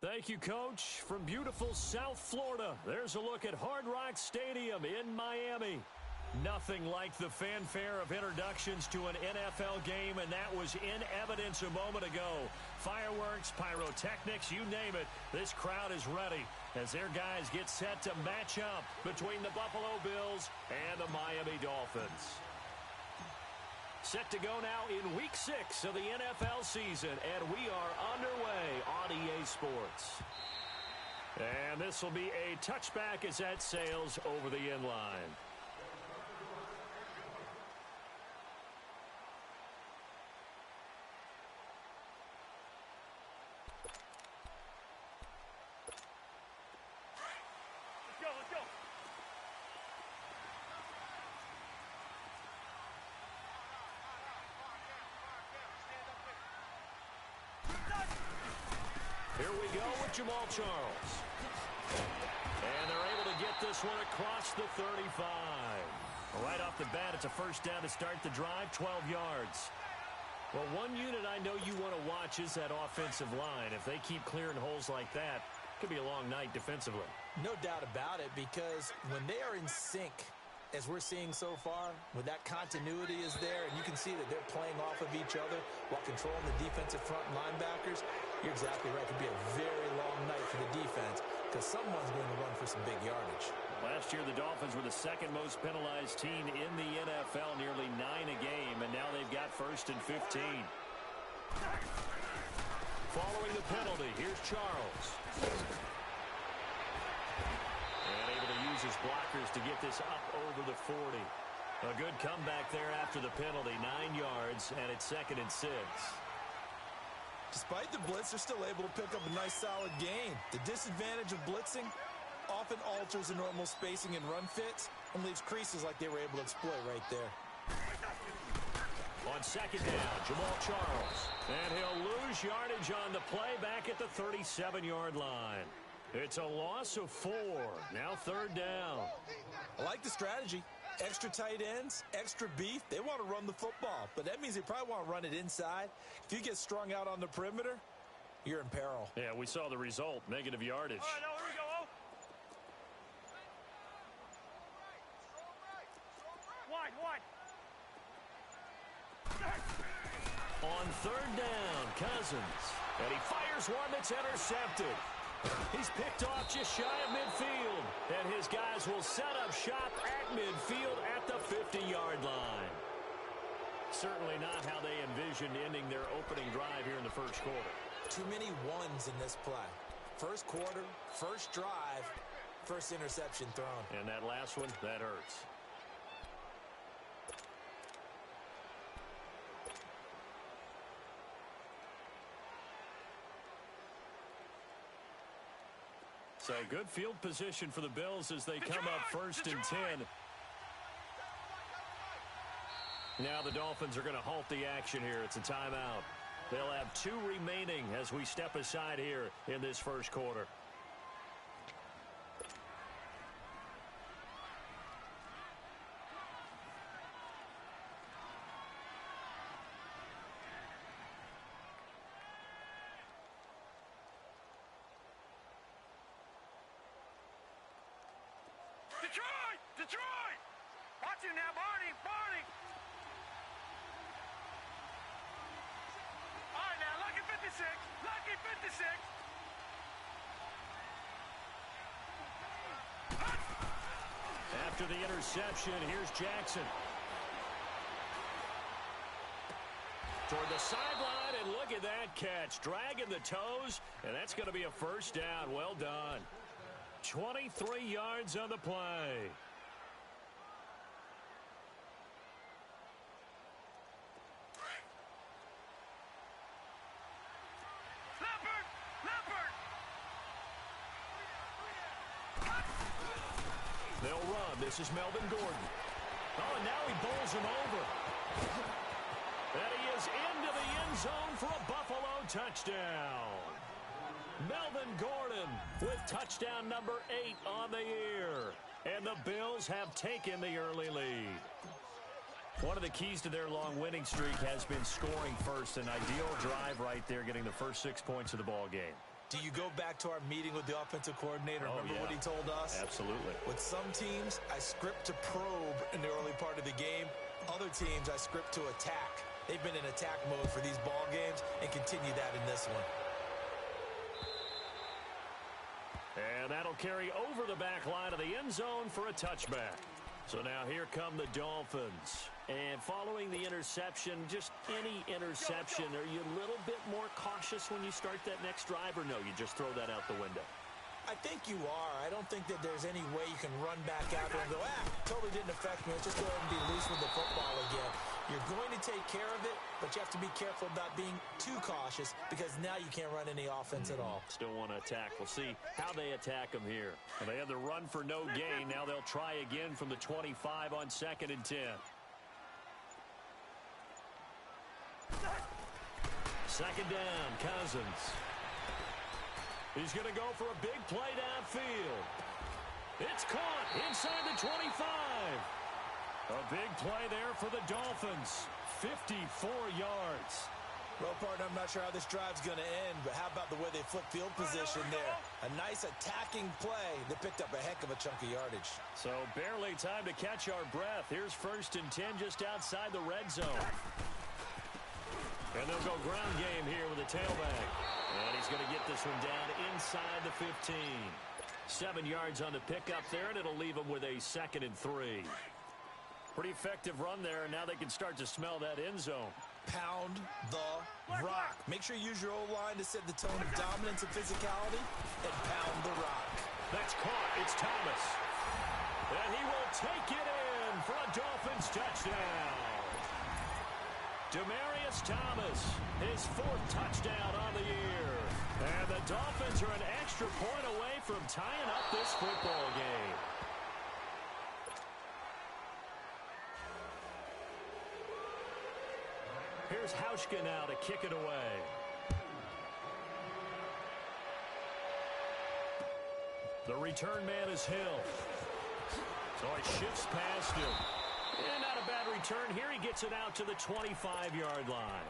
Thank you, Coach. From beautiful South Florida, there's a look at Hard Rock Stadium in Miami. Nothing like the fanfare of introductions to an NFL game, and that was in evidence a moment ago. Fireworks, pyrotechnics, you name it. This crowd is ready as their guys get set to match up between the Buffalo Bills and the Miami Dolphins. Set to go now in Week 6 of the NFL season, and we are underway on EA Sports. And this will be a touchback as that sails over the end line. Here we go with Jamal Charles. And they're able to get this one across the 35. Right off the bat, it's a first down to start the drive, 12 yards. Well, one unit I know you want to watch is that offensive line. If they keep clearing holes like that, it could be a long night defensively. No doubt about it, because when they are in sync, as we're seeing so far, when that continuity is there and you can see that they're playing off of each other while controlling the defensive front linebackers, you're exactly right. It could be a very long night for the defense because someone's going to run for some big yardage. Last year, the Dolphins were the second most penalized team in the NFL, nearly 9 a game, and now they've got 1st and 15. Following the penalty, here's Charles. And able to use his blockers to get this up over the 40. A good comeback there after the penalty, 9 yards, and it's 2nd and 6. Despite the blitz, they're still able to pick up a nice, solid gain. The disadvantage of blitzing often alters the normal spacing and run fits and leaves creases like they were able to exploit right there. On 2nd down, Jamal Charles. And he'll lose yardage on the play back at the 37-yard line. It's a loss of 4. Now 3rd down. I like the strategy. Extra tight ends, extra beef. They want to run the football, but that means they probably want to run it inside. If you get strung out on the perimeter, you're in peril. Yeah, we saw the result, negative yardage. All right, now here we go. Wide. On 3rd down, Cousins. And he fires one that's intercepted. He's picked off just shy of midfield. And his guys will set up shop at midfield at the 50-yard line. Certainly not how they envisioned ending their opening drive here in the first quarter. Too many ones in this play. First quarter, first drive, first interception thrown. And that last one, that hurts. So good field position for the Bills as they come up 1st and 10. Now the Dolphins are going to halt the action here. It's a timeout. They'll have 2 remaining as we step aside here in this first quarter. Detroit! Watch him now, Barney! All right, now, lucky 56! Lucky 56! After the interception, here's Jackson. Toward the sideline, and look at that catch. Dragging the toes, and that's going to be a first down. Well done. 23 yards on the play. They'll run. This is Melvin Gordon. Oh, and now he bowls him over. And he is into the end zone for a Buffalo touchdown. Melvin Gordon with touchdown number 8 on the year. And the Bills have taken the early lead. One of the keys to their long winning streak has been scoring first. An ideal drive right there, getting the first 6 points of the ball game. Do you go back to our meeting with the offensive coordinator? Remember what he told us? Absolutely. With some teams, I script to probe in the early part of the game. Other teams, I script to attack. They've been in attack mode for these ball games and continue that in this one. And that'll carry over the back line of the end zone for a touchback. So now here come the Dolphins. And following the interception, just any interception, are you a little bit more cautious when you start that next drive, or no, you just throw that out the window? I think you are. I don't think that there's any way you can run back out there and go, totally didn't affect me. Let's just go ahead and be loose with the football again. You're going to take care of it, but you have to be careful about being too cautious because now you can't run any offense at all. Still want to attack. We'll see how they attack them here. Well, they had the run for no gain. Now they'll try again from the 25 on 2nd and 10. Second down, Cousins. He's going to go for a big play downfield. It's caught inside the 25. A big play there for the Dolphins. 54 yards. Well, partner, I'm not sure how this drive's going to end, but how about the way they flip field position there? A nice attacking play that picked up a heck of a chunk of yardage. So barely time to catch our breath. Here's 1st and 10 just outside the red zone. And they'll go ground game here with a tailback. And he's going to get this one down inside the 15. 7 yards on the pickup there, and it'll leave him with a 2nd and 3. Pretty effective run there, and now they can start to smell that end zone. Pound the rock. Make sure you use your O-line to set the tone of dominance and physicality, and pound the rock. That's caught. It's Thomas. And he will take it in for a Dolphins touchdown. Demaryius Thomas, his 4th touchdown on the year. And the Dolphins are an extra point away from tying up this football game. Here's Hauschka now to kick it away. The return man is Hill. So he shifts past him. And not a bad return. Here he gets it out to the 25-yard line.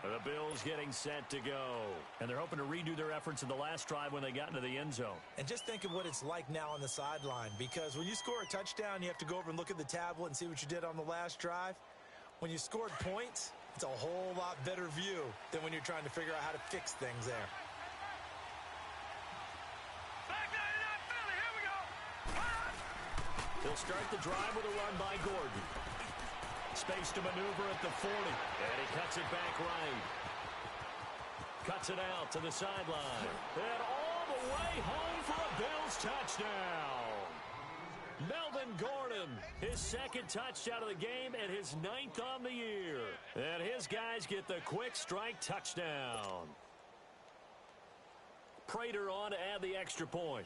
The Bills getting set to go. And they're hoping to redo their efforts in the last drive when they got into the end zone. And just think of what it's like now on the sideline. Because when you score a touchdown, you have to go over and look at the tablet and see what you did on the last drive. When you scored points, it's a whole lot better view than when you're trying to figure out how to fix things there. Back down to that Philly. Here we go. They'll start the drive with a run by Gordon. Space to maneuver at the 40. And he cuts it back right. Cuts it out to the sideline. And all the way home for a Bills touchdown. Melvin Gordon, his 2nd touchdown of the game and his 9th on the year. And his guys get the quick strike touchdown. Prater on to add the extra point.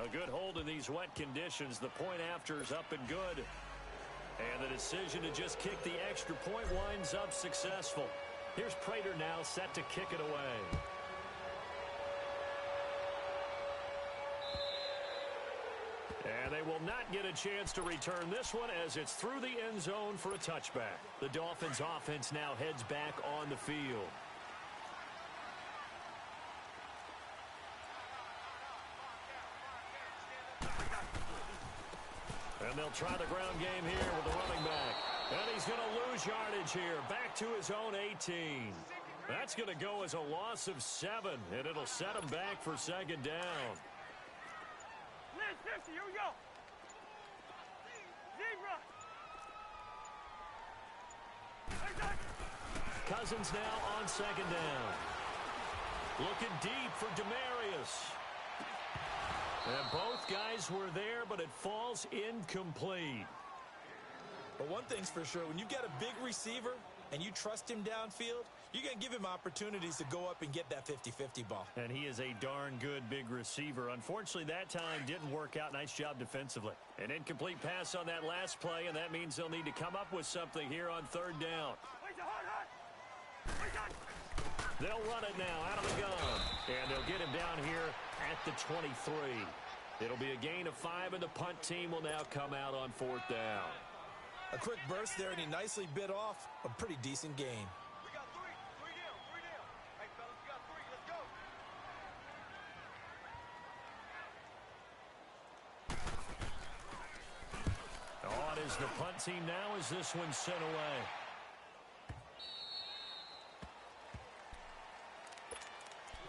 A good hold in these wet conditions. The point after is up and good. And the decision to just kick the extra point winds up successful. Here's Prater now set to kick it away. And they will not get a chance to return this one as it's through the end zone for a touchback. The Dolphins offense now heads back on the field. And they'll try the ground game here with the running back. And he's going to lose yardage here. Back to his own 18. That's going to go as a loss of 7. And it'll set him back for 2nd down. Liz, 50. Here we go. Zebra. Cousins now on 2nd down. Looking deep for Demaryius. And both guys were there, but it falls incomplete. But one thing's for sure, when you get a big receiver and you trust him downfield, you're going to give him opportunities to go up and get that 50-50 ball. And he is a darn good big receiver. Unfortunately, that time didn't work out. Nice job defensively. An incomplete pass on that last play, and that means they'll need to come up with something here on 3rd down. They'll run it now out of the gun. And they'll get him down here at the 23. It'll be a gain of 5, and the punt team will now come out on 4th down. A quick burst there, and he nicely bit off a pretty decent gain. We got three. Three down. Hey, fellas, we got three. Let's go. On is the punt team now as this one's sent away.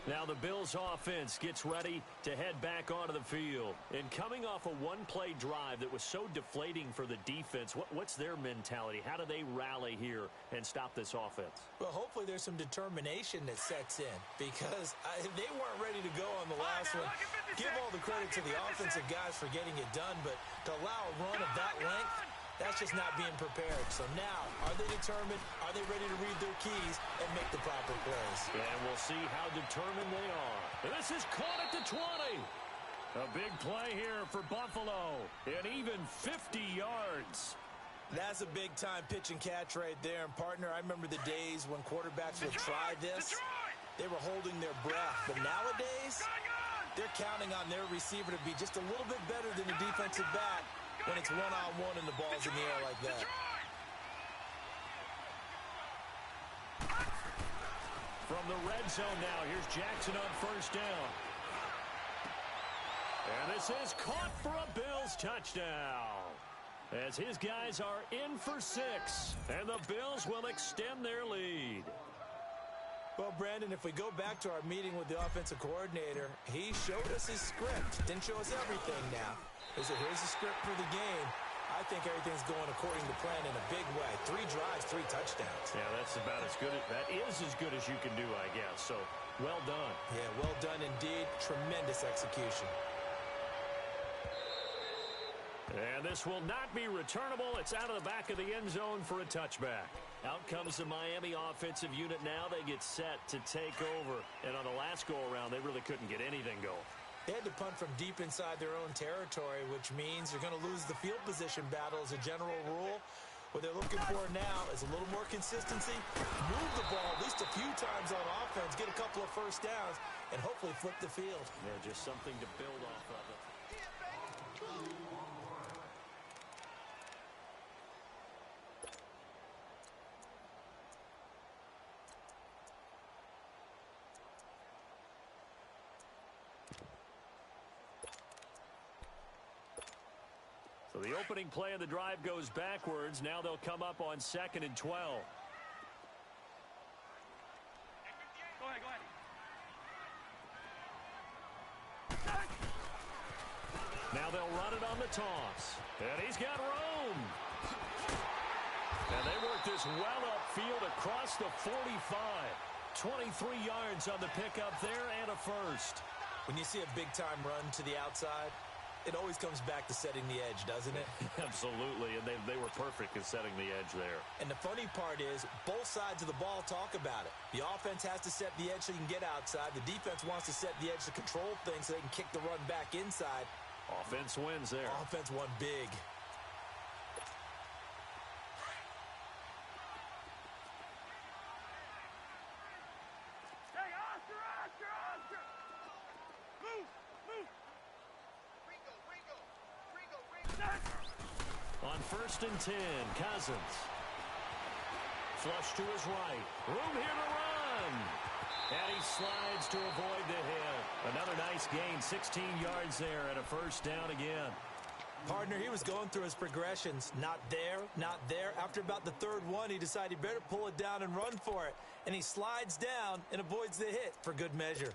Now the Bills offense gets ready to head back onto the field. And coming off a one-play drive that was so deflating for the defense, what's their mentality? How do they rally here and stop this offense? Well, hopefully there's some determination that sets in because they weren't ready to go on the last one. Give all the credit to the offensive guys for getting it done, but to allow a run of that length, that's just not being prepared. So now, are they determined? Are they ready to read their keys and make the proper plays? And we'll see how determined they are. And this is caught at the 20. A big play here for Buffalo. And even 50 yards. That's a big-time pitch and catch right there. And, partner, I remember the days when quarterbacks would try this. They were holding their breath. But nowadays, they're counting on their receiver to be just a little bit better than the defensive back when it's one-on-one and the ball's in the air like that. From the red zone now, here's Jackson on first down. And this is caught for a Bills touchdown. As his guys are in for 6. And the Bills will extend their lead. Well, Brandon, if we go back to our meeting with the offensive coordinator, he showed us his script. Didn't show us everything now. He said, here's the script for the game. I think everything's going according to plan in a big way. 3 drives, 3 touchdowns. Yeah, that's about as good. That is as good as you can do, I guess. So, well done. Yeah, well done indeed. Tremendous execution. And this will not be returnable. It's out of the back of the end zone for a touchback. Out comes the Miami offensive unit now. They get set to take over. And on the last go-around, they really couldn't get anything going. They had to punt from deep inside their own territory, which means you're going to lose the field position battle as a general rule. What they're looking for now is a little more consistency, move the ball at least a few times on offense, get a couple of first downs, and hopefully flip the field. Yeah, just something to build off of it. So the opening play of the drive goes backwards. Now they'll come up on 2nd and 12. Go ahead, Now they'll run it on the toss. And he's got room. And they work this well upfield across the 45. 23 yards on the pickup there and a first. When you see a big-time run to the outside, it always comes back to setting the edge, doesn't it? Absolutely, and they were perfect in setting the edge there. And the funny part is, both sides of the ball talk about it. The offense has to set the edge so you can get outside. The defense wants to set the edge to control things so they can kick the run back inside. Offense wins there. Offense won big. Hey, Oscar! Move! On 1st and 10, Cousins. Flush to his right. Room here to run. And he slides to avoid the hit. Another nice gain, 16 yards there and a first down again. Partner, he was going through his progressions. Not there, not there. After about the 3rd one, he decided he better pull it down and run for it. And he slides down and avoids the hit for good measure.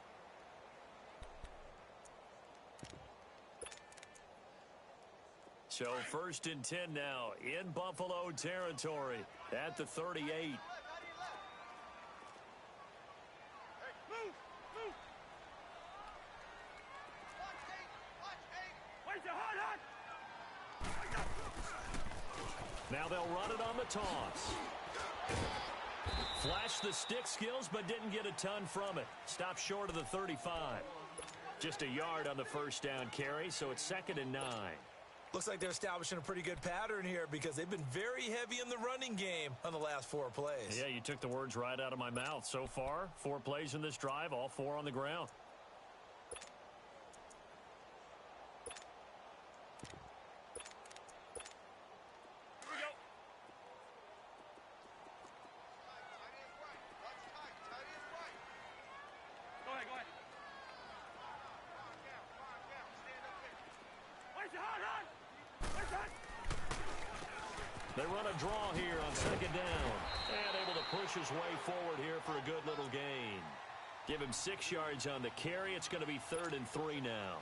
So 1st and 10 now in Buffalo territory at the 38. Now they'll run it on the toss. Flashed the stick skills, but didn't get a ton from it. Stopped short of the 35. Just a yard on the first down carry, so it's 2nd and 9. Looks like they're establishing a pretty good pattern here because they've been very heavy in the running game on the last 4 plays. Yeah, you took the words right out of my mouth. So far, 4 plays in this drive, all 4 on the ground. They run a draw here on second down. And able to push his way forward here for a good little gain. Give him 6 yards on the carry. It's going to be 3rd and 3 now.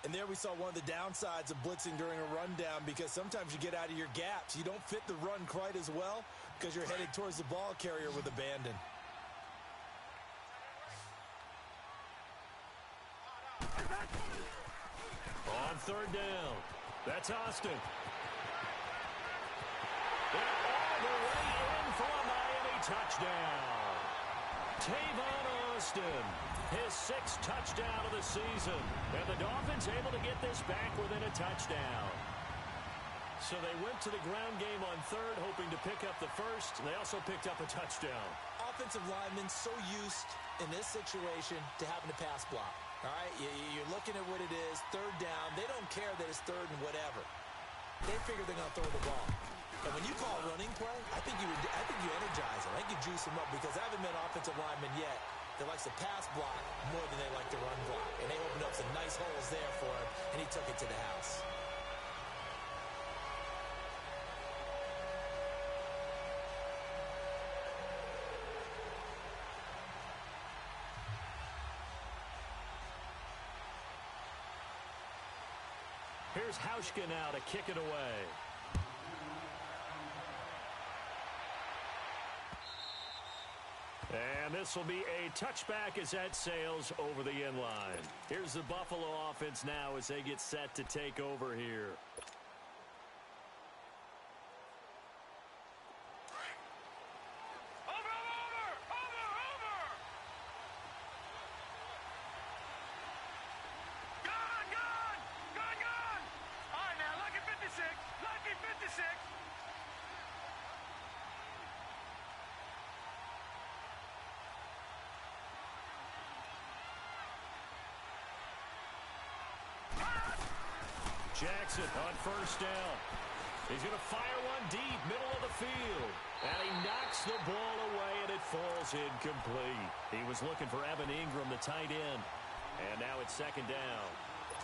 And there we saw one of the downsides of blitzing during a rundown, because sometimes you get out of your gaps. You don't fit the run quite as well because you're headed towards the ball carrier with abandon. On 3rd down, that's Austin. They're all the way in for a Miami touchdown. Tavon Austin, his 6th touchdown of the season. And the Dolphins able to get this back within a touchdown. So they went to the ground game on 3rd, hoping to pick up the 1st. They also picked up a touchdown. Offensive linemen so used in this situation to having to pass block. All right, you're looking at what it is, 3rd down. They don't care that it's 3rd and whatever. They figure they're going to throw the ball. And when you call a running play, I think you energize them. I think you juice them up, because I haven't met an offensive lineman yet that likes to pass block more than they like to run block. And they opened up some nice holes there for him, and he took it to the house. Here's Hauschka now to kick it away. And this will be a touchback as that sails over the end line. Here's the Buffalo offense now as they get set to take over here. Jackson on 1st down. He's going to fire one deep, middle of the field. And he knocks the ball away, and it falls incomplete. He was looking for Evan Ingram, the tight end. And now it's 2nd down.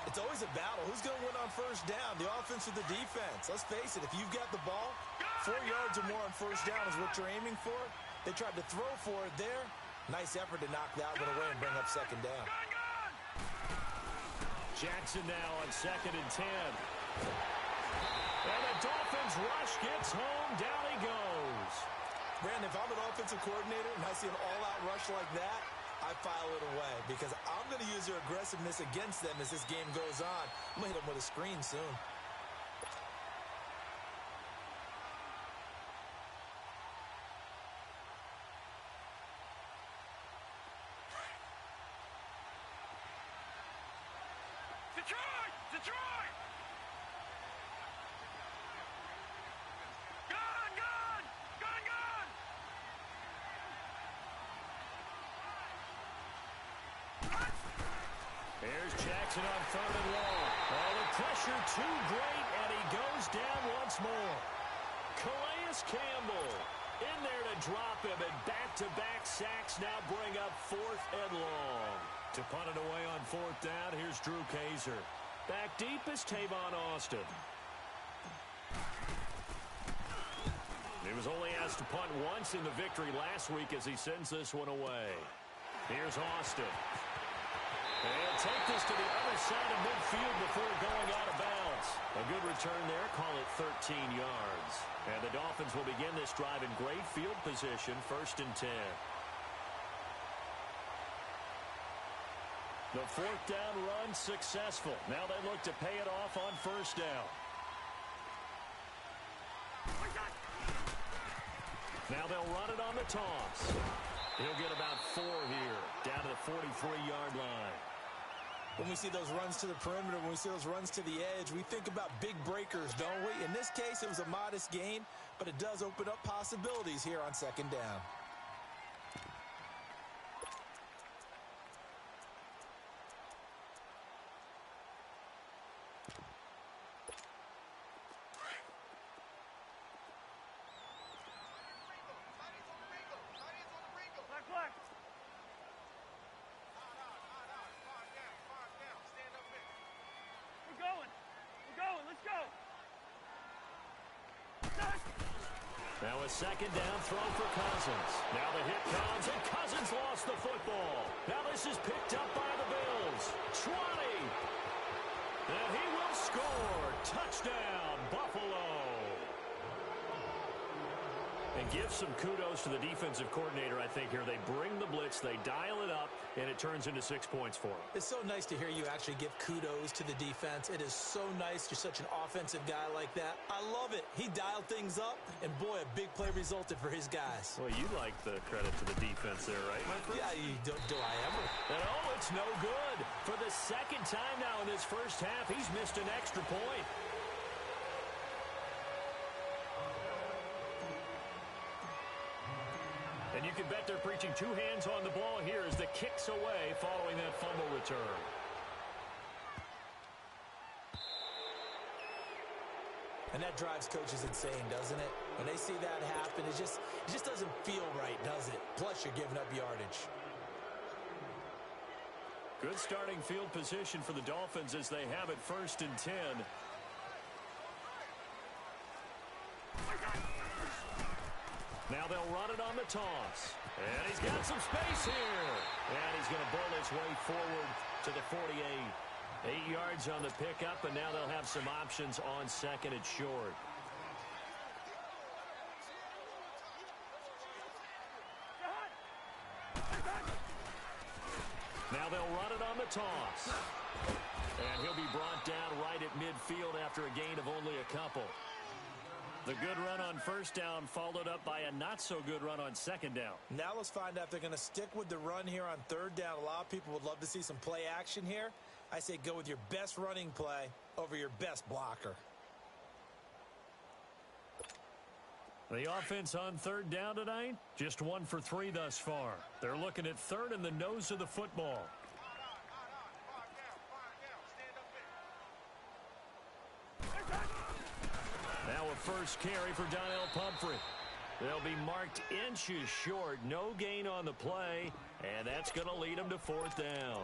It's always a battle. Who's going to win on 1st down? The offense or the defense? Let's face it, if you've got the ball, 4 yards or more on 1st down is what you're aiming for. They tried to throw for it there. Nice effort to knock that one away and bring up 2nd down. Jackson now on 2nd and 10. And the Dolphins rush gets home. Down he goes. Brandon, if I'm an offensive coordinator and I see an all-out rush like that, I file it away, because I'm going to use their aggressiveness against them as this game goes on. I'm going to hit them with a screen soon. Detroit! Gun! Here's Jackson on 3rd and long. Oh, the pressure too great, and he goes down once more. Calais Campbell in there to drop him, and back-to-back sacks now bring up 4th and long. To punt it away on 4th down, here's Drew Kaiser. Back deep is Tavon Austin. He was only asked to punt once in the victory last week as he sends this one away. Here's Austin. And take this to the other side of midfield before going out of bounds. A good return there, call it 13 yards. And the Dolphins will begin this drive in great field position, 1st and 10. The 4th down run successful. Now they look to pay it off on 1st down. Now they'll run it on the toss. He'll get about 4 here, down to the 43-yard line. When we see those runs to the perimeter, when we see those runs to the edge, we think about big breakers, don't we? In this case, it was a modest gain, but it does open up possibilities here on 2nd down. We're going. Let's go. Now a second down throw for Cousins. Now the hit comes, and Cousins lost the football. Now this is picked up by the Bills. 20. And he will score. Touchdown, Buffalo. And give some kudos to the defensive coordinator, I think, here. They bring the blitz, they dial it up, and it turns into 6 points for them. It's so nice to hear you actually give kudos to the defense. It is so nice. You're such an offensive guy like that. I love it. He dialed things up, and boy, a big play resulted for his guys. Well, you like the credit to the defense there, right, my friend? Yeah, do I ever? And it's no good. For the second time now in this first half, he's missed an extra point. And you can bet they're preaching two hands on the ball here as the kick's away following that fumble return. And that drives coaches insane, doesn't it? When they see that happen, it just doesn't feel right, does it? Plus, you're giving up yardage. Good starting field position for the Dolphins as they have it 1st and 10. Now they'll run it on the toss. And he's got some space here. And he's going to bull his way forward to the 48. 8 yards on the pickup, and now they'll have some options on second and short. Now they'll run it on the toss. And he'll be brought down right at midfield after a gain of only a couple. The good run on first down followed up by a not-so-good run on second down. Now let's find out if they're going to stick with the run here on third down. A lot of people would love to see some play action here. I say go with your best running play over your best blocker. The offense on third down tonight, just 1 for 3 thus far. They're looking at third in the nose of the football. Now a first carry for Donnell Pumphrey. They'll be marked inches short. No gain on the play, and that's going to lead them to 4th down.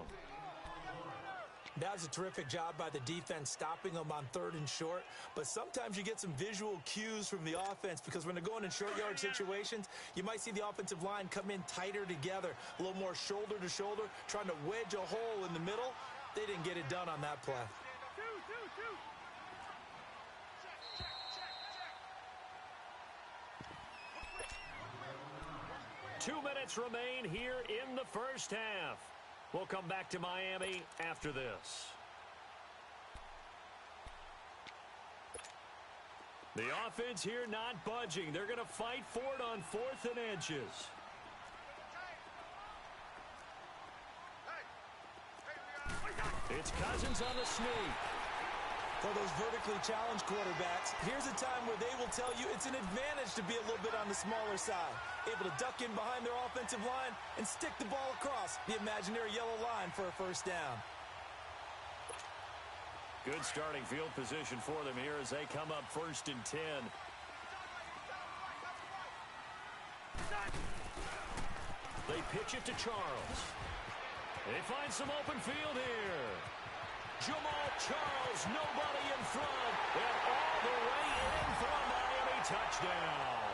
That was a terrific job by the defense stopping them on 3rd and short. But sometimes you get some visual cues from the offense because when they're going in short yard situations, you might see the offensive line come in tighter together, a little more shoulder to shoulder, trying to wedge a hole in the middle. They didn't get it done on that play. 2 minutes remain here in the first half. We'll come back to Miami after this. The offense here not budging. They're going to fight for it on 4th and inches. It's Cousins on the sneak. For those vertically challenged quarterbacks, here's a time where they will tell you it's an advantage to be a little bit on the smaller side. Able to duck in behind their offensive line and stick the ball across the imaginary yellow line for a first down. Good starting field position for them here as they come up 1st and 10. They pitch it to Charles. They find some open field here. Jamal Charles, nobody in front, and all the way in for a Miami touchdown.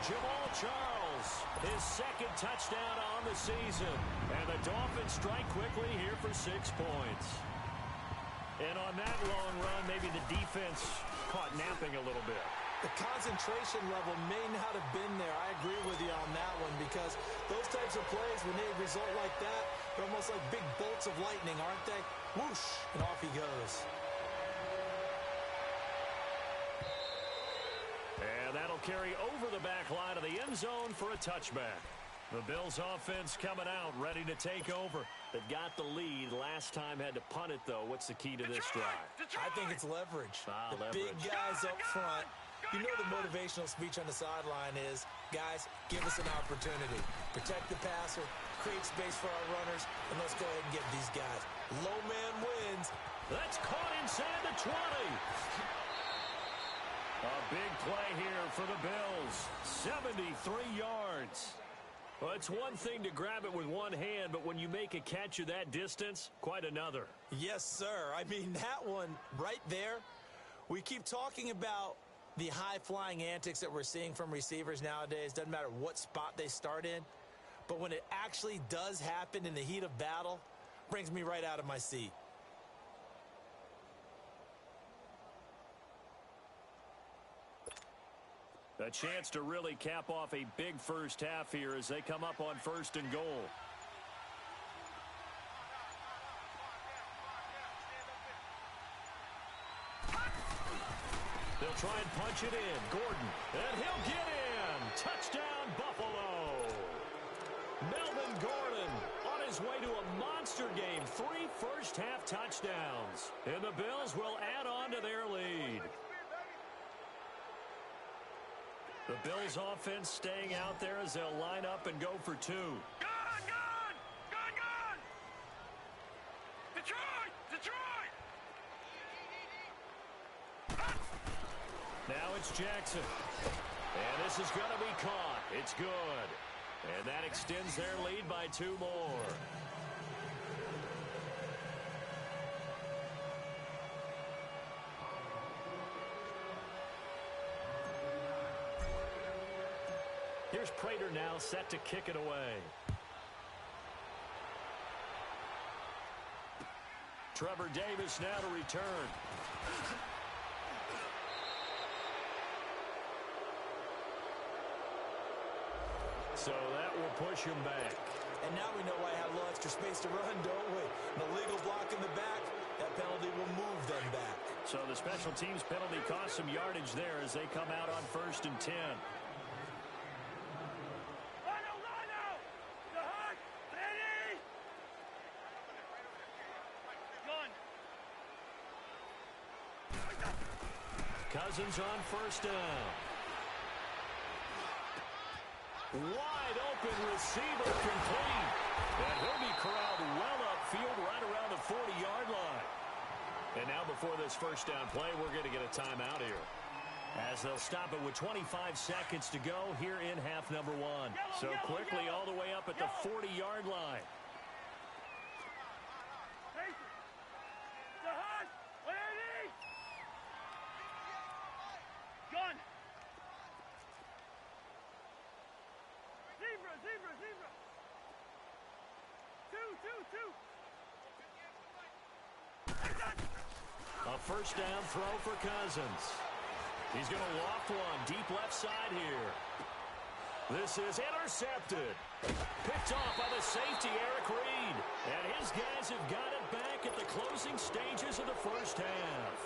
Jamal Charles, his 2nd touchdown on the season, and the Dolphins strike quickly here for 6 points. And on that long run, maybe the defense caught napping a little bit. The concentration level may not have been there. I agree with you on that one because those types of plays, when they result like that, they're almost like big bolts of lightning, aren't they? Whoosh, and off he goes. And that'll carry over the back line of the end zone for a touchback. The Bills offense coming out, ready to take over. They got the lead. Last time had to punt it, though. What's the key to this drive? I think it's leverage. The leverage. Big guys up front. You know the motivational speech on the sideline is, guys, give us an opportunity. Protect the passer, create space for our runners, and let's go ahead and get these guys. Low man wins. That's caught inside the 20. A big play here for the Bills. 73 yards. Well, it's one thing to grab it with one hand, but when you make a catch of that distance, quite another. Yes, sir. I mean, that one right there, we keep talking about The high-flying antics that we're seeing from receivers nowadays, doesn't matter what spot they start in, but when it actually does happen in the heat of battle, brings me right out of my seat. A chance to really cap off a big first half here as they come up on 1st and goal. They'll try and punch it in. Gordon, and he'll get in. Touchdown, Buffalo. Melvin Gordon on his way to a monster game. 3 first-half touchdowns. And the Bills will add on to their lead. The Bills offense staying out there as they'll line up and go for 2. Gone! Detroit! Now it's Jackson. And this is going to be caught. It's good. And that extends their lead by 2 more. Here's Prater now set to kick it away. Trevor Davis now to return. So that will push him back. And now we know why I have a little extra space to run, don't we? An illegal block in the back, that penalty will move them back. So the special teams penalty cost some yardage there as they come out on 1st and 10. Cousins on 1st down. Wide open receiver complete. And he'll be corralled well upfield right around the 40-yard line. And now before this 1st down play, we're going to get a timeout here. As they'll stop it with 25 seconds to go here in half number 1. So quickly all the way up at the 40-yard line. Zebra. 2. A 1st down throw for Cousins. He's going to loft one deep left side here. This is intercepted. Picked off by the safety, Eric Reed. And his guys have got it back at the closing stages of the 1st half.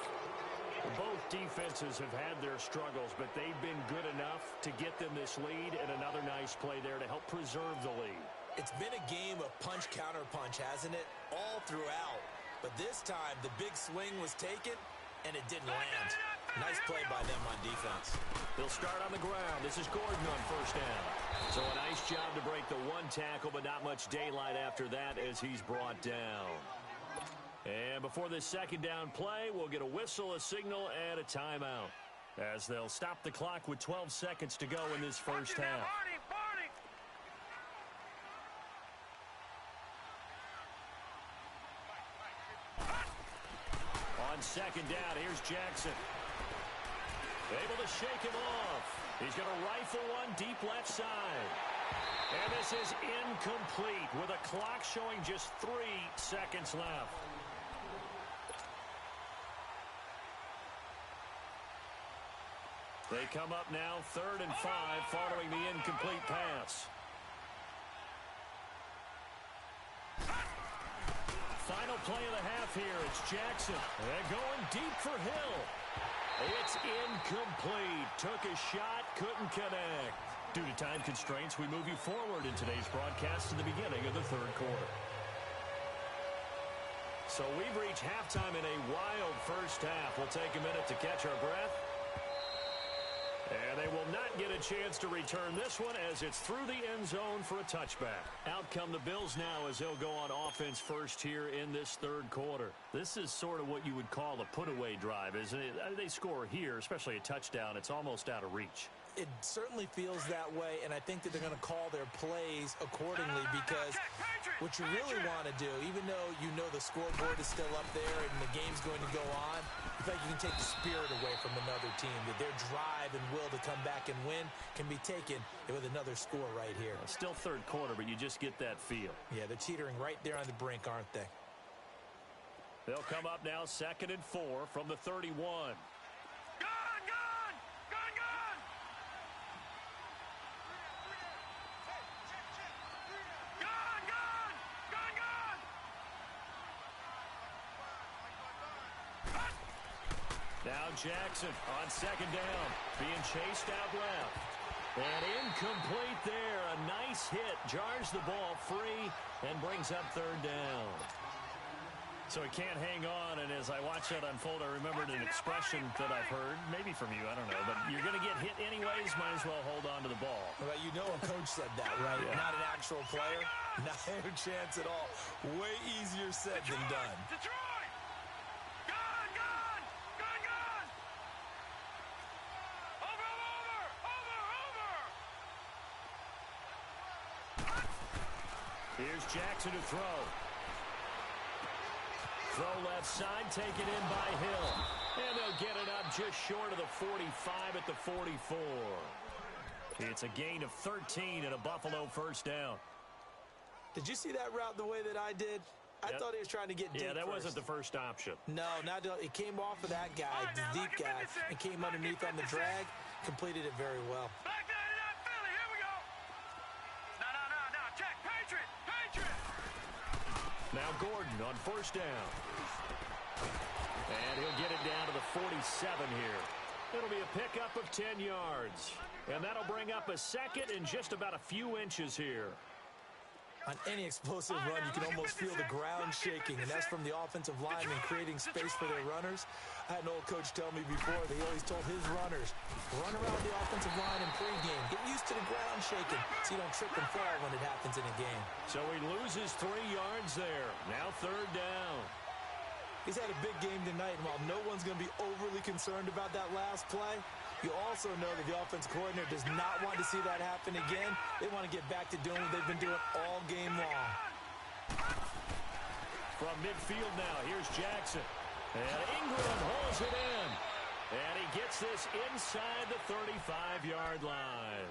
Both defenses have had their struggles, but they've been good enough to get them this lead, and another nice play there to help preserve the lead. It's been a game of punch-counter-punch, hasn't it? All throughout. But this time, the big swing was taken, and it didn't land. Nice play by them on defense. They'll start on the ground. This is Gordon on 1st down. So a nice job to break the 1 tackle, but not much daylight after that as he's brought down. And before this 2nd down play, we'll get a whistle, a signal, and a timeout. As they'll stop the clock with 12 seconds to go in this 1st half. On 2nd down, here's Jackson. Able to shake him off. He's going to rifle one deep left side. And this is incomplete with a clock showing just 3 seconds left. They come up now 3rd and 5 following the incomplete pass. Final play of the half here. It's Jackson. And going deep for Hill. It's incomplete. Took a shot, couldn't connect. Due to time constraints, we move you forward in today's broadcast to the beginning of the 3rd quarter. So we've reached halftime in a wild 1st half. We'll take a minute to catch our breath. And they will not get a chance to return this one as it's through the end zone for a touchback. Out come the Bills now as they'll go on offense first here in this 3rd quarter. This is sort of what you would call a put-away drive, isn't it? They score here, especially a touchdown. It's almost out of reach. It certainly feels that way, and I think that they're going to call their plays accordingly because what you really want to do, even though you know the scoreboard is still up there and the game's going to go on, I feel like you can take the spirit away from another team, that their drive and will to come back and win can be taken with another score right here. Still third quarter, but you just get that feel. Yeah, they're teetering right there on the brink, aren't they? They'll come up now 2nd and 4 from the 31. Now Jackson on 2nd down, being chased out left. And incomplete there. A nice hit. Jars the ball free and brings up 3rd down. So he can't hang on, and as I watch that unfold, I remembered an expression that I've heard, maybe from you, I don't know, but you're going to get hit anyways, might as well hold on to the ball. Well, you know a coach said that, right? Yeah. Not an actual player. Not a chance at all. Way easier said than done. Here's Jackson to throw. Throw left side, taken in by Hill. And they'll get it up just short of the 45 at the 44. It's a gain of 13 and a Buffalo 1st down. Did you see that route the way that I did? I thought he was trying to get deep. Yeah, that first. wasn't the first option. No, it came off of that guy, the deep guy, and came underneath on the drag. Completed it very well. Now Gordon on 1st down. And he'll get it down to the 47 here. It'll be a pickup of 10 yards. And that'll bring up a 2nd and just about a few inches here. On any explosive run, you can almost feel the ground shaking, and that's from the offensive linemen creating space for their runners. I had an old coach tell me before that he always told his runners, run around the offensive line in pregame. Get used to the ground shaking so you don't trip and fall when it happens in a game. So he loses 3 yards there. Now 3rd down. He's had a big game tonight, and while no one's going to be overly concerned about that last play, you also know that the offense coordinator does not want to see that happen again. They want to get back to doing what they've been doing all game long. From midfield now, here's Jackson. And Ingram holds it in. And he gets this inside the 35-yard line.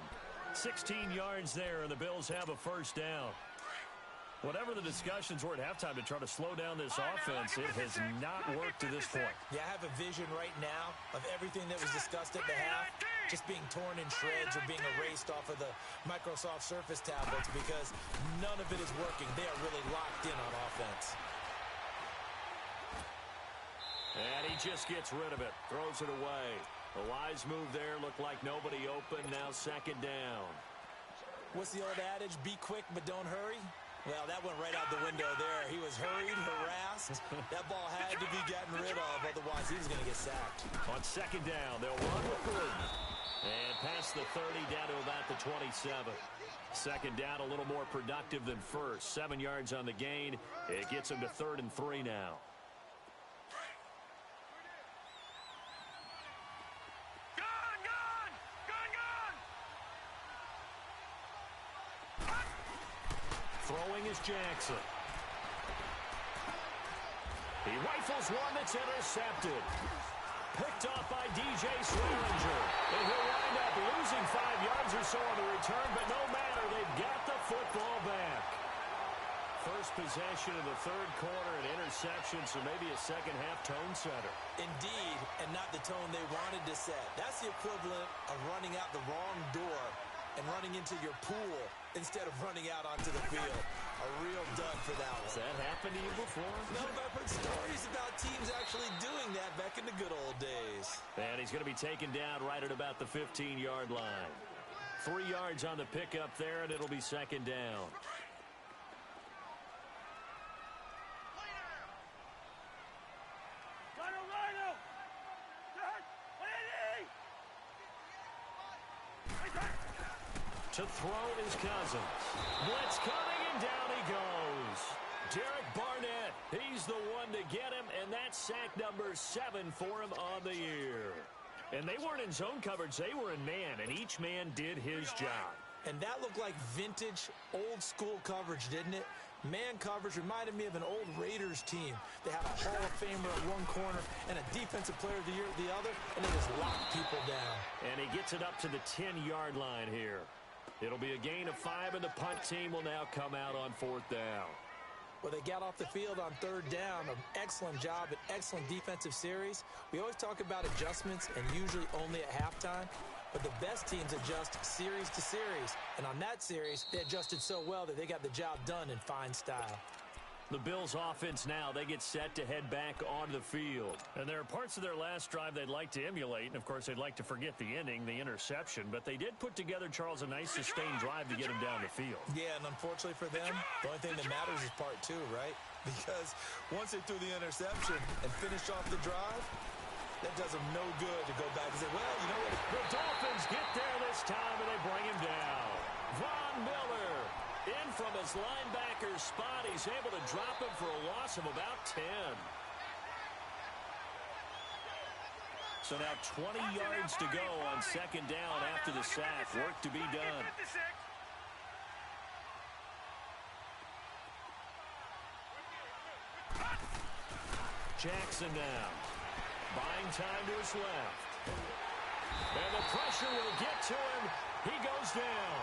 16 yards there, and the Bills have a 1st down. Whatever the discussions were at halftime to try to slow down this offense, it has not worked to this point. Yeah, I have a vision right now of everything that was discussed at the half just being torn in shreds or being erased off of the Microsoft Surface tablets because none of it is working. They are really locked in on offense. And he just gets rid of it, throws it away. A wise move there, looked like nobody open, now 2nd down. What's the old adage? Be quick, but don't hurry? Well, that went right out the window there. He was hurried, harassed. That ball had to be gotten rid of, otherwise he was going to get sacked. On 2nd down, they'll run with Gordon. And past the 30, down to about the 27. 2nd down, a little more productive than first. 7 yards on the gain. It gets him to 3rd and 3 now. Throwing is Jackson. He rifles one that's intercepted. Picked off by DJ Swearinger. And he'll wind up losing 5 yards or so on the return, but no matter, they've got the football back. First possession of the 3rd quarter, an interception, so maybe a second-half tone setter. Indeed, and not the tone they wanted to set. That's the equivalent of running out the wrong door and running into your pool instead of running out onto the field. A real dud for that one. Has that happened to you before? No, but I've heard stories about teams actually doing that back in the good old days. And he's going to be taken down right at about the 15-yard line. 3 yards on the pickup there, and it'll be 2nd down. To throw is Cousins. Blitz coming, and down he goes. Derek Barnett, he's the one to get him, and that's sack number 7 for him on the year. And they weren't in zone coverage, they were in man, and each man did his job. And that looked like vintage, old-school coverage, didn't it? Man coverage reminded me of an old Raiders team. They had a Hall of Famer at one corner and a Defensive Player of the Year at the other, and they just locked people down. And he gets it up to the 10-yard line here. It'll be a gain of 5, and the punt team will now come out on 4th down. Well, they got off the field on 3rd down. An excellent job, an excellent defensive series. We always talk about adjustments, and usually only at halftime. But the best teams adjust series to series. And on that series, they adjusted so well that they got the job done in fine style. The Bills' offense now, they get set to head back onto the field. And there are parts of their last drive they'd like to emulate. And, of course, they'd like to forget the ending, the interception. But they did put together, Charles, a nice sustained drive to get him down the field. Yeah, and unfortunately for them, the only thing that matters is part 2, right? Because once they threw the interception and finished off the drive, that does them no good to go back and say, well, you know what? The Dolphins get there this time, and they bring him down. Von Miller in from his linebacker spot. He's able to drop him for a loss of about 10. So now 20 yards to go on 2nd down after the sack. Work to be done. Jackson now. Buying time to his left. And the pressure will get to him. He goes down.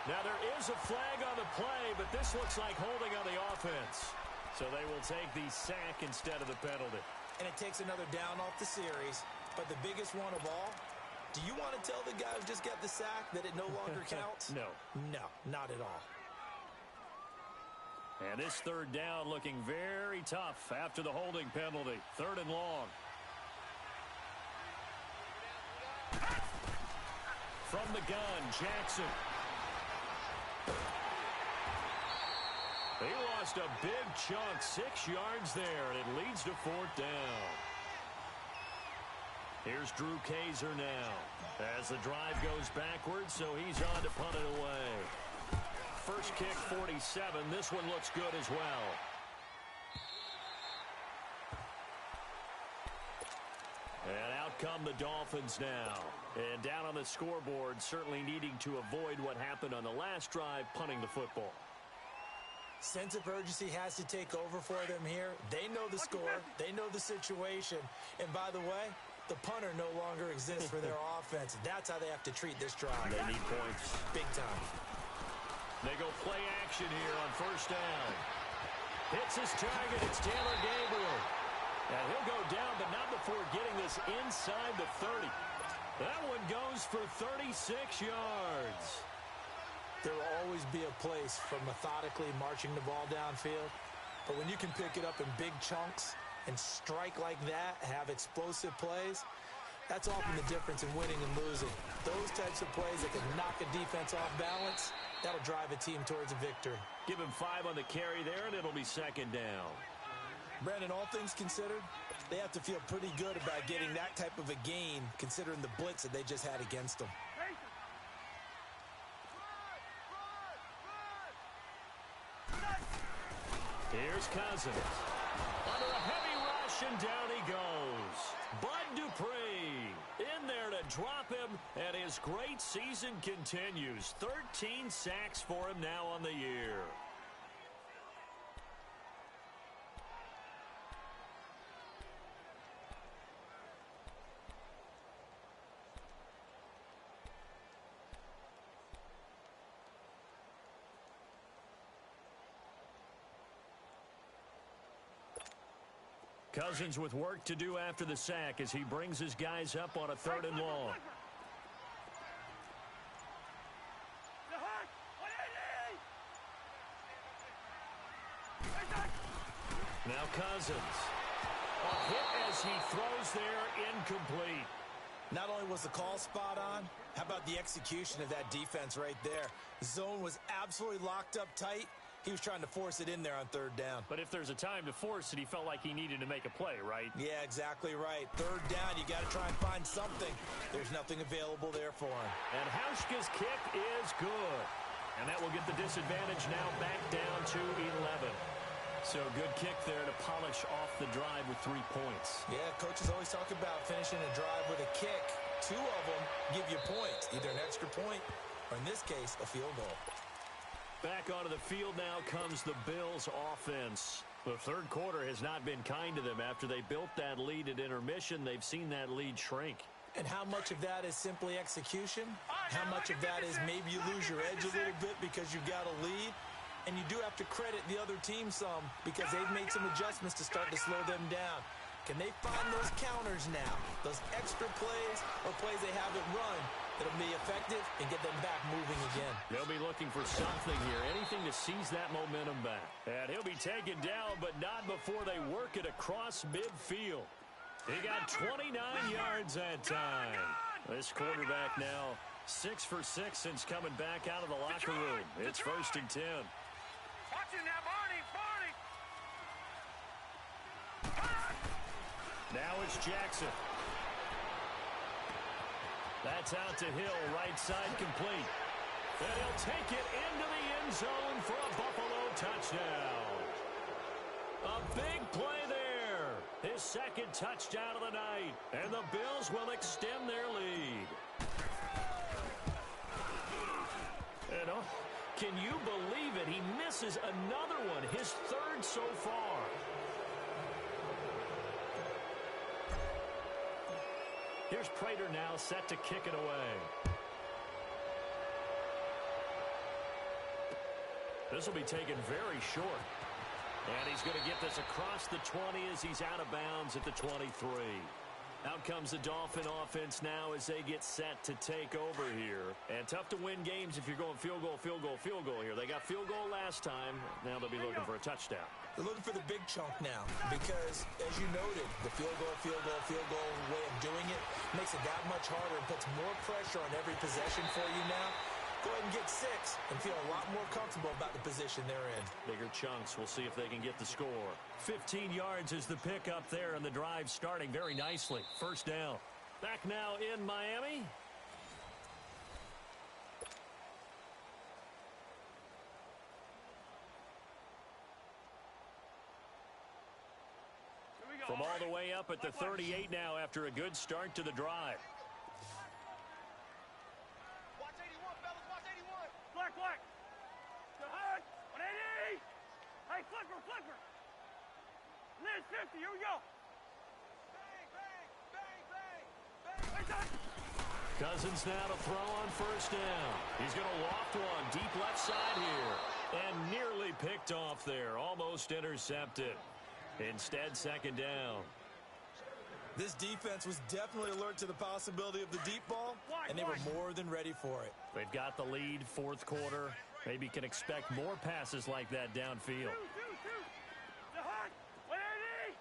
Now there is a flag on the play, but this looks like holding on the offense. So they will take the sack instead of the penalty. And it takes another down off the series. But the biggest one of all, do you want to tell the guy who just got the sack that it no longer counts? No. No, not at all. And this 3rd down looking very tough after the holding penalty. 3rd and long. From the gun, Jackson. They lost a big chunk, 6 yards there, and it leads to 4th down. Here's Drew Kaiser now as the drive goes backwards, so he's on to punt it away. First kick, 47. This one looks good as well. And out come the Dolphins now. And down on the scoreboard, certainly needing to avoid what happened on the last drive, punting the football. Sense of urgency has to take over for them here. They know the score. They know the situation. And by the way, the punter no longer exists for their offense. That's how they have to treat this drive. They need points. Big time. They go play action here on 1st down. Hits his target. It's Taylor Gabriel. And he'll go down, but not before getting this inside the 30. That one goes for 36 yards. There will always be a place for methodically marching the ball downfield. But when you can pick it up in big chunks and strike like that, have explosive plays, that's often the difference in winning and losing. Those types of plays that can knock a defense off balance, that'll drive a team towards a victory. Give him 5 on the carry there, and it'll be 2nd down. Brandon, all things considered, they have to feel pretty good about getting that type of a gain, considering the blitz that they just had against them. Here's Cousins. Under a heavy rush, and down he goes. Bud Dupree in there to drop him, and his great season continues. 13 sacks for him now on the year. Cousins with work to do after the sack as he brings his guys up on a 3rd and long. Now Cousins. A hit as he throws there, incomplete. Not only was the call spot on, how about the execution of that defense right there? The zone was absolutely locked up tight. He was trying to force it in there on 3rd down. But if there's a time to force it, he felt like he needed to make a play, right? Yeah, exactly right. 3rd down, you got to try and find something. There's nothing available there for him. And Hauschka's kick is good. And that will get the disadvantage now back down to 11. So good kick there to polish off the drive with 3 points. Yeah, coaches always talk about finishing a drive with a kick. 2 of them give you points, either an extra point or, in this case, a field goal. Back onto the field now comes the Bills offense. The third quarter has not been kind to them. After they built that lead at intermission, they've seen that lead shrink. And how much of that is simply execution? How much of that is maybe you lose your edge a little bit because you've got a lead? And you do have to credit the other team some because they've made some adjustments to start to slow them down. Can they find those counters now, those extra plays or plays they haven't run that'll be effective and get them back moving again? They'll be looking for something here, anything to seize that momentum back. And he'll be taken down, but not before they work it across midfield. He got 29 yards that time. This quarterback now 6 for 6 since coming back out of the locker room. It's 1st and 10. Watching now, Barney. Now it's Jackson. That's out to Hill, right side complete. And he'll take it into the end zone for a Buffalo touchdown. A big play there. His second touchdown of the night. And the Bills will extend their lead. And can you believe it? He misses another one, his third so far. Here's Prater now set to kick it away. This will be taken very short. And he's going to get this across the 20 as he's out of bounds at the 23. Out comes the Dolphin offense now as they get set to take over here. And tough to win games if you're going field goal here. They got field goal last time. Now they'll be looking for a touchdown. They're looking for the big chunk now because, as you noted, the field goal way of doing it makes it that much harder and puts more pressure on every possession for you now. Go ahead and get 6 and feel a lot more comfortable about the position they're in. Bigger chunks. We'll see if they can get the score. 15 yards is the pickup there, and the drive starting very nicely. 1st down. Back now in Miami. From all the way up at the 38 now after a good start to the drive. Watch 81, fellas. Watch 81. Black. To Hud. 180. Hey, flipper. And there's 50. Here we go. Bang. Cousins now to throw on 1st down. He's going to loft one deep left side here. And nearly picked off there. Almost intercepted. Instead, 2nd down. This defense was definitely alert to the possibility of the deep ball, and they were more than ready for it. They've got the lead, 4th quarter. Maybe can expect more passes like that downfield. To Hud. 180.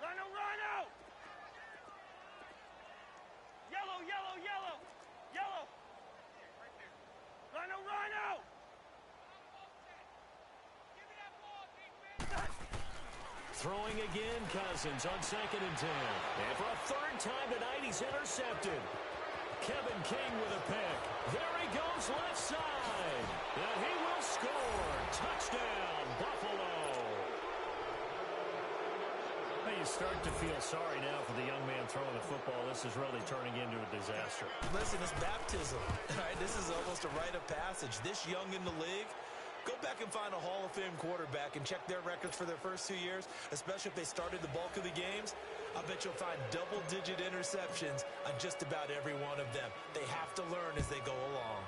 Rhino. Yellow. Rhino. Throwing again, Cousins on 2nd and 10. And for a 3rd time tonight, he's intercepted. Kevin King with a pick. There he goes left side. And he will score. Touchdown, Buffalo. Hey, you start to feel sorry now for the young man throwing the football. This is really turning into a disaster. Listen, it's baptism. All right, this is almost a rite of passage. This young in the league, go back and find a Hall of Fame quarterback and check their records for their first 2 years, especially if they started the bulk of the games. I bet you'll find double-digit interceptions on just about every one of them. They have to learn as they go along.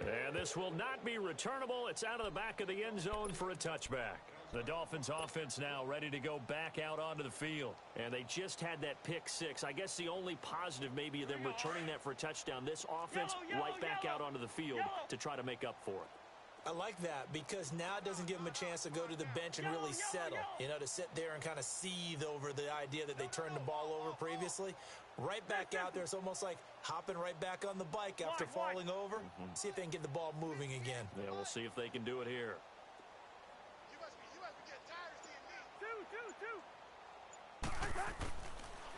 And this will not be returnable. It's out of the back of the end zone for a touchback. The Dolphins offense now ready to go back out onto the field. And they just had that pick 6. I guess the only positive maybe of them returning that for a touchdown. This offense right back out onto the field to try to make up for it. I like that because now it doesn't give them a chance to go to the bench and really settle. You know, to sit there and kind of seethe over the idea that they turned the ball over previously. Right back out there. It's almost like hopping right back on the bike after falling over. See if they can get the ball moving again. Yeah, we'll see if they can do it here. You must be getting tired of seeing me. Two.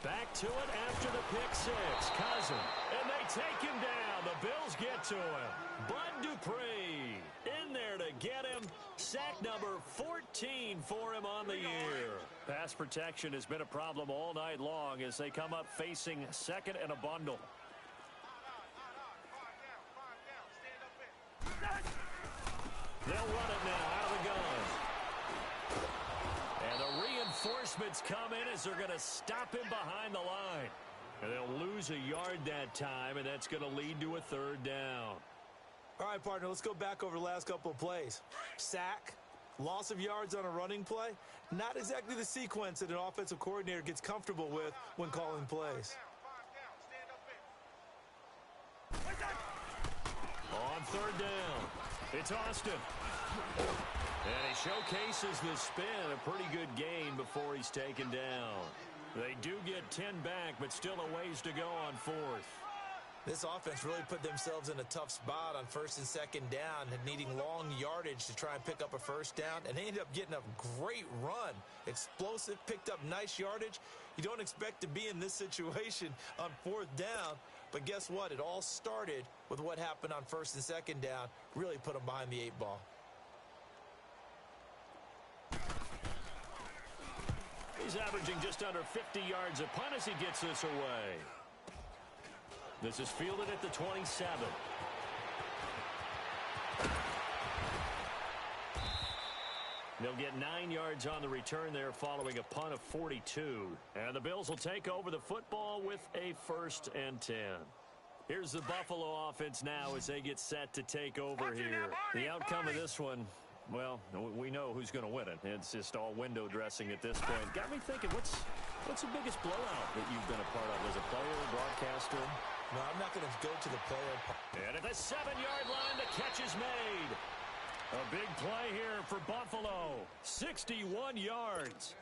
Back to it after the pick 6. Cousin. And they take him down. The Bills get to him. Bud Dupree in there to get him. Sack number 14 for him on the year. Pass protection has been a problem all night long as they come up facing 2nd and a bundle. They'll run it now out of the gun. And the reinforcements come in as they're going to stop him behind the line. And they'll lose a yard that time, and that's going to lead to a third down. All right, partner, let's go back over the last couple of plays. Sack, loss of yards on a running play. Not exactly the sequence that an offensive coordinator gets comfortable with when calling plays. On third down, it's Austin. And he showcases the spin, a pretty good gain before he's taken down. They do get 10 back, but still a ways to go on fourth. This offense really put themselves in a tough spot on first and second down and needing long yardage to try and pick up a first down. And they ended up getting a great run. Explosive, picked up nice yardage. You don't expect to be in this situation on fourth down. But guess what? It all started with what happened on first and second down. Really put them behind the 8 ball. He's averaging just under 50 yards a punt as he gets this away. This is fielded at the 27. They'll get 9 yards on the return there following a punt of 42. And the Bills will take over the football with a 1st and 10. Here's the Buffalo offense now as they get set to take over here. The outcome of this one, well, we know who's going to win it. It's just all window dressing at this point. Got me thinking, what's the biggest blowout that you've been a part of as a player, broadcaster? No, I'm not going to go to the player part. And at the 7-yard line, the catch is made. A big play here for Buffalo. 61 yards.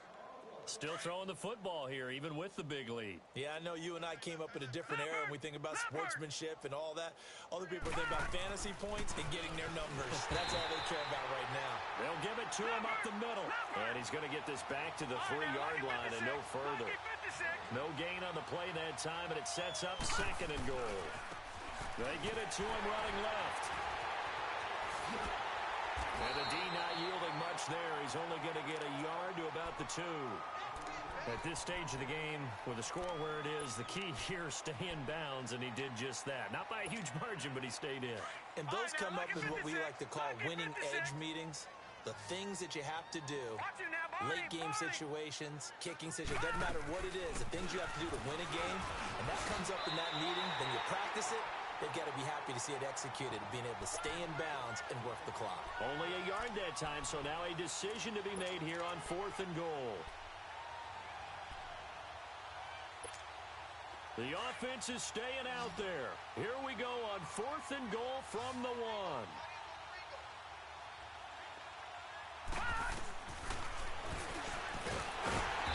Still throwing the football here, even with the big lead. Yeah, I know you and I came up in a different era and we think about sportsmanship and all that. Other people think about fantasy points and getting their numbers. That's all they care about right now. They'll give it to him up the middle. And he's going to get this back to the 3-yard line and no further. No gain on the play that time, and it sets up 2nd and goal. They get it to him running left. And the D not yielding much there. He's only going to get a yard to about the 2. At this stage of the game, with the score where it is, the key here, stay in bounds, and he did just that. Not by a huge margin, but he stayed in. And those come up in what we like to call winning edge meetings. The things that you have to do, late game situations, kicking situations, doesn't matter what it is, the things you have to do to win a game, and that comes up in that meeting, then you practice it. They've got to be happy to see it executed, being able to stay in bounds and work the clock. Only a yard that time, so now a decision to be made here on 4th and goal. The offense is staying out there. Here we go on 4th and goal from the 1.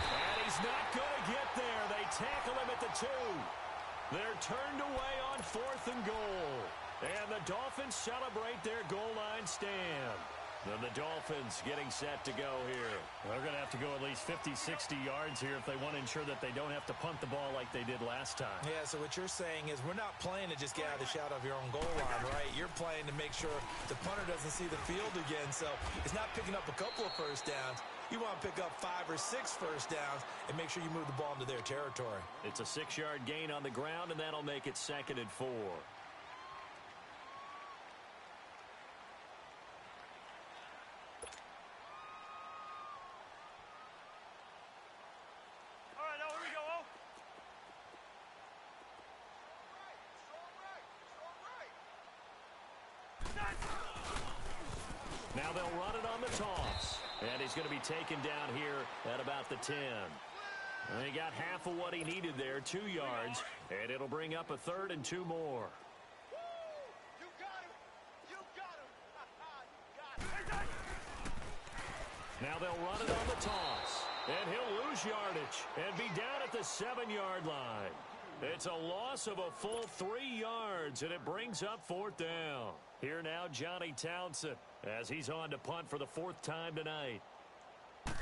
And he's not going to get there. They tackle him at the 2. They're turned away on 4th and goal. And the Dolphins celebrate their goal line stand. Then the Dolphins getting set to go here. They're going to have to go at least 50, 60 yards here if they want to ensure that they don't have to punt the ball like they did last time. Yeah, so what you're saying is we're not playing to just get out of the shadow of your own goal line, right? You're playing to make sure the punter doesn't see the field again. So it's not picking up a couple of first downs. You want to pick up 5 or 6 first downs and make sure you move the ball into their territory. It's a 6-yard gain on the ground, and that'll make it 2nd and 4. Now they'll run it on the toss. And he's going to be taken down here at about the 10. And he got half of what he needed there, 2 yards. And it'll bring up a 3rd and 2 more. You got him. You got him. Now they'll run it on the toss. And he'll lose yardage and be down at the 7-yard line. It's a loss of a full 3 yards, and it brings up 4th down. Here now, Johnny Townsend, as he's on to punt for the 4th time tonight. Hill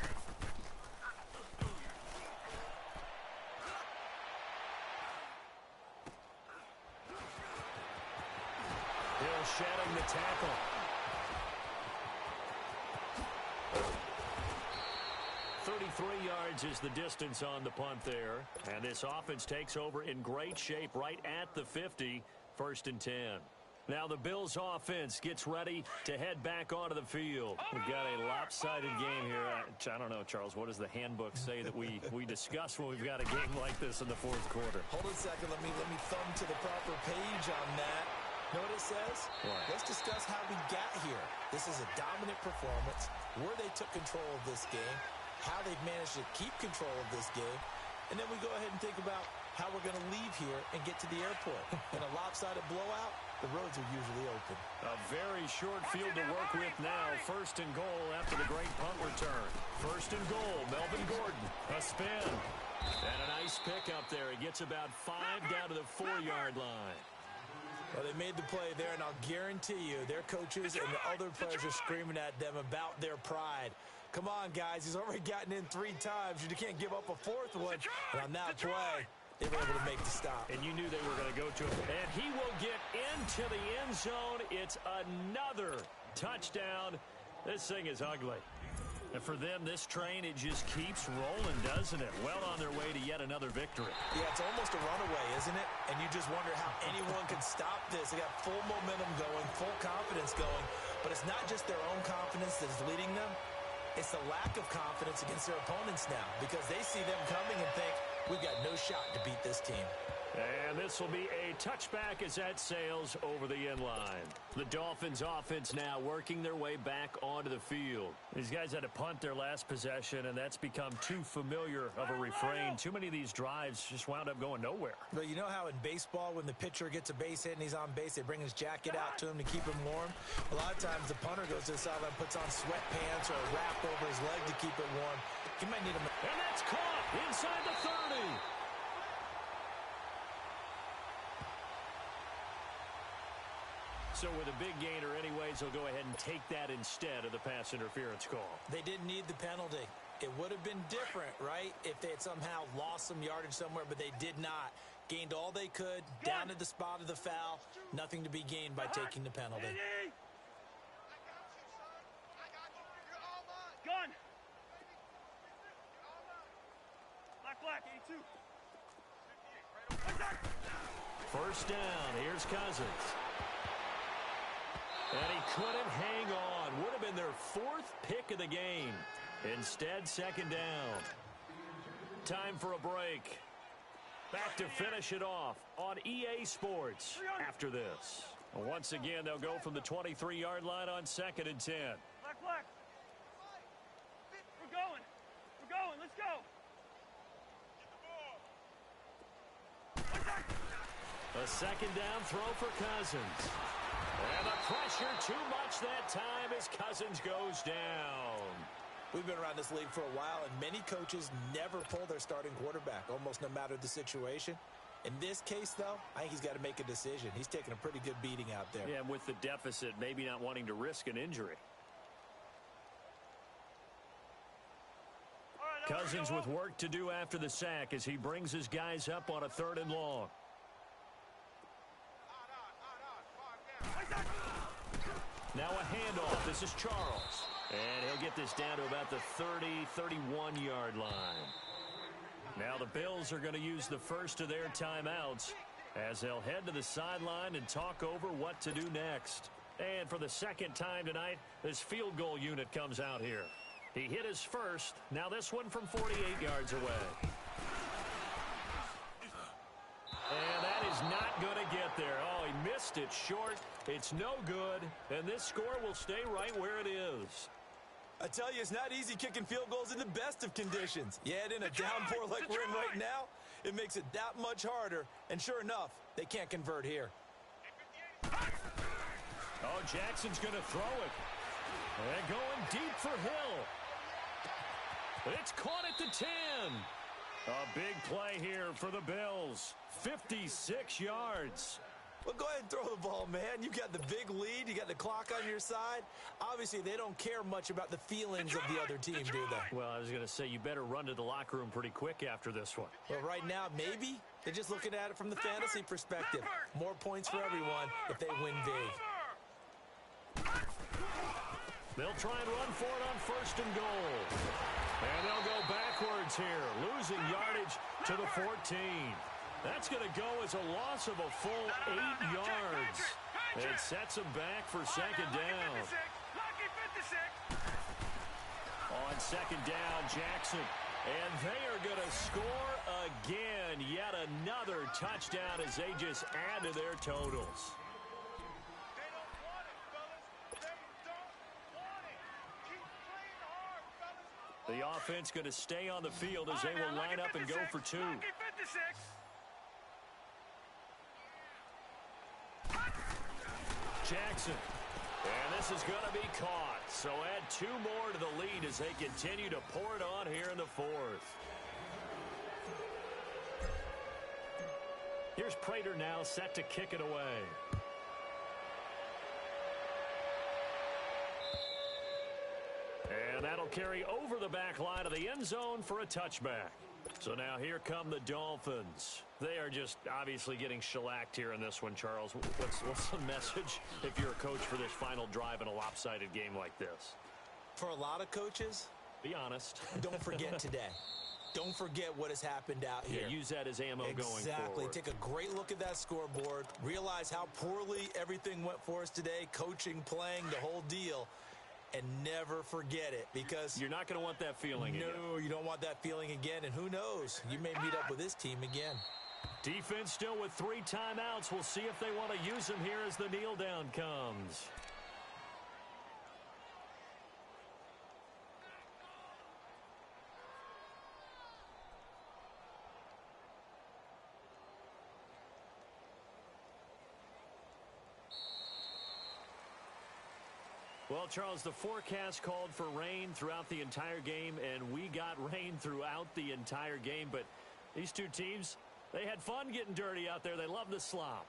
shedding the tackle. .33 yards is the distance on the punt there. And this offense takes over in great shape right at the 50. 1st and 10. Now the Bills offense gets ready to head back onto the field. We've got a lopsided game here. I don't know, Charles, what does the handbook say that we discuss when we've got a game like this in the fourth quarter? Hold on a second. Let me thumb to the proper page on that. Know what it says? What? Let's discuss how we got here. This is a dominant performance, where they took control of this game, how they've managed to keep control of this game, and then we go ahead and think about how we're going to leave here and get to the airport. In a lopsided blowout, the roads are usually open. A very short field to work with now. First and goal after the great punt return. First and goal, Melvin Gordon. A spin. And a nice pick up there. He gets about 5 down to the 4-yard line. Well, they made the play there, and I'll guarantee you their coaches and the other players are screaming at them about their pride. Come on, guys. He's already gotten in 3 times. You can't give up a 4th one. And on that play, they were able to make the stop. And you knew they were going to go to him. And he will get into the end zone. It's another touchdown. This thing is ugly. And for them, this train, it just keeps rolling, doesn't it? Well on their way to yet another victory. Yeah, it's almost a runaway, isn't it? And you just wonder how anyone can stop this. They got full momentum going, full confidence going. But it's not just their own confidence that's leading them. It's the lack of confidence against their opponents now, because they see them coming and think, we've got no shot to beat this team. And this will be a touchback as that sails over the end line. The Dolphins offense now working their way back onto the field. These guys had to punt their last possession, and that's become too familiar of a refrain. Too many of these drives just wound up going nowhere. But you know how in baseball, when the pitcher gets a base hit and he's on base, they bring his jacket out to him to keep him warm? A lot of times the punter goes to the sideline, puts on sweatpants or a wrap over his leg to keep it warm. He might need a... And that's caught inside the 30. So with a big gainer anyways, they'll go ahead and take that instead of the pass interference call. They didn't need the penalty. It would have been different, right, if they had somehow lost some yardage somewhere, but they did not. Gained all they could, down at the spot of the foul. Nothing to be gained by taking the penalty. Gun. Black, 82. First down, here's Cousins. And he couldn't hang on. Would have been their 4th pick of the game. Instead, second down. Time for a break. Back to finish it off on EA Sports after this. Once again, they'll go from the 23-yard line on 2nd and 10. Black. We're going. Let's go. A second down throw for Cousins. And the pressure too much that time as Cousins goes down. We've been around this league for a while, and many coaches never pull their starting quarterback, almost no matter the situation. In this case, though, I think he's got to make a decision. He's taking a pretty good beating out there. Yeah, with the deficit, maybe not wanting to risk an injury. Cousins with work to do after the sack as he brings his guys up on a 3rd and long. Now a handoff. This is Charles. And he'll get this down to about the 30, 31-yard line. Now the Bills are going to use the first of their timeouts as they'll head to the sideline and talk over what to do next. And for the second time tonight, this field goal unit comes out here. He hit his first. Now this one from 48 yards away. And that is not going to get there. Oh, he missed it short. It's no good. And this score will stay right where it is. I tell you, it's not easy kicking field goals in the best of conditions. You add in a downpour like we're in right now, it makes it that much harder. And sure enough, they can't convert here. Oh, Jackson's going to throw it. And going deep for Hill. It's caught at the 10. A big play here for the Bills. 56 yards. Well, go ahead and throw the ball, man. You got the big lead. You got the clock on your side. Obviously, they don't care much about the feelings of the other team, do they? Well, I was going to say, you better run to the locker room pretty quick after this one. Well, right now, maybe. They're just looking at it from the fantasy perspective. More points for everyone if they win big. They'll try and run for it on 1st and goal. And they'll go backwards here, losing yardage to the 14. That's going to go as a loss of a full 8 yards. It sets him back for second down. On second down, Jackson. And they are going to score again. Yet another touchdown as they just add to their totals. The offense going to stay on the field as they will line up and go for two. Jackson. And this is going to be caught. So add two more to the lead as they continue to pour it on here in the fourth. Here's Prater now set to kick it away. And that'll carry over the back line of the end zone for a touchback. So now here come the Dolphins. They are just obviously getting shellacked here in this one, Charles. What's the message if you're a coach for this final drive in a lopsided game like this? For a lot of coaches, be honest. Don't forget today. Don't forget what has happened out here. Yeah, use that as ammo going forward. Exactly. Take a great look at that scoreboard. Realize how poorly everything went for us today. Coaching, playing, the whole deal. And never forget it, because you're not going to want that feeling again. No, you don't want that feeling again. And who knows? You may meet up with this team again. Defense still with 3 timeouts. We'll see if they want to use them here as the kneel down comes. Well, Charles, the forecast called for rain throughout the entire game, and we got rain throughout the entire game. But these two teams, they had fun getting dirty out there. They love the slop.